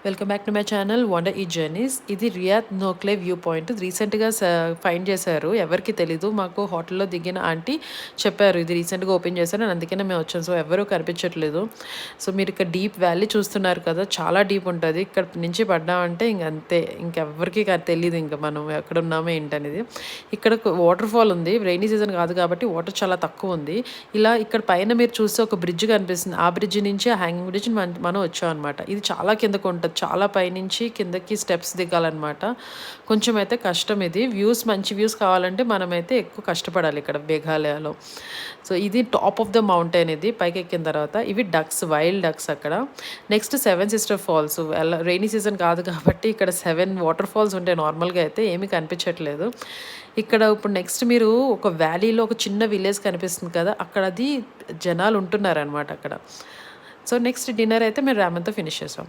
Welcome back to my channel wonder ఈ journeys. ఇది Riyadh నోక్లే view point. రీసెంట్గా find చేశారు, ఎవరికి తెలీదు. మాకు హోటల్లో దిగిన ఆంటీ చెప్పారు ఇది రీసెంట్గా ఓపెన్ చేశారు అని, అందుకనే మేము వచ్చాం. సో ఎవరూ కనిపించట్లేదు. సో మీరు ఇక్కడ డీప్ వ్యాలీ చూస్తున్నారు కదా, చాలా డీప్ ఉంటుంది. ఇక్కడ నుంచి పడ్డామంటే ఇంక అంతే, ఇంకెవ్వరికి తెలియదు ఇంకా మనం ఎక్కడ ఉన్నామో ఏంటనేది. ఇక్కడ వాటర్ ఫాల్ ఉంది, రైనీ సీజన్ కాదు కాబట్టి వాటర్ చాలా తక్కువ ఉంది. ఇలా ఇక్కడ పైన మీరు చూస్తే ఒక బ్రిడ్జ్ కనిపిస్తుంది, ఆ బ్రిడ్జ్ నుంచి ఆ హ్యాంగింగ్ బ్రిడ్జ్ మనం వచ్చాం అనమాట. ఇది చాలా కిందకు ఉంటుంది, చాలా పైనుంచి కిందకి స్టెప్స్ దిగాలన్నమాట. కొంచెం అయితే కష్టం. ఇది మంచి వ్యూస్ కావాలంటే మనమైతే ఎక్కువ కష్టపడాలి ఇక్కడ మేఘాలయలో. సో ఇది టాప్ ఆఫ్ ద మౌంటైన్. ఇది పైకి ఎక్కిన తర్వాత ఇవి డక్స్, వైల్డ్ డక్స్ అక్కడ. Next 7 Sister Falls. Rainy season కాదు కాబట్టి ఇక్కడ 7 వాటర్ ఫాల్స్ ఉంటాయి. నార్మల్గా అయితే ఏమీ కనిపించట్లేదు ఇక్కడ. ఇప్పుడు నెక్స్ట్ మీరు ఒక వ్యాలీలో ఒక చిన్న విలేజ్ కనిపిస్తుంది కదా, అక్కడ అది జనాలు ఉంటున్నారనమాట అక్కడ. సో నెక్స్ట్ డిన్నర్ అయితే మేము రామెంతో ఫినిష్ చేసాం.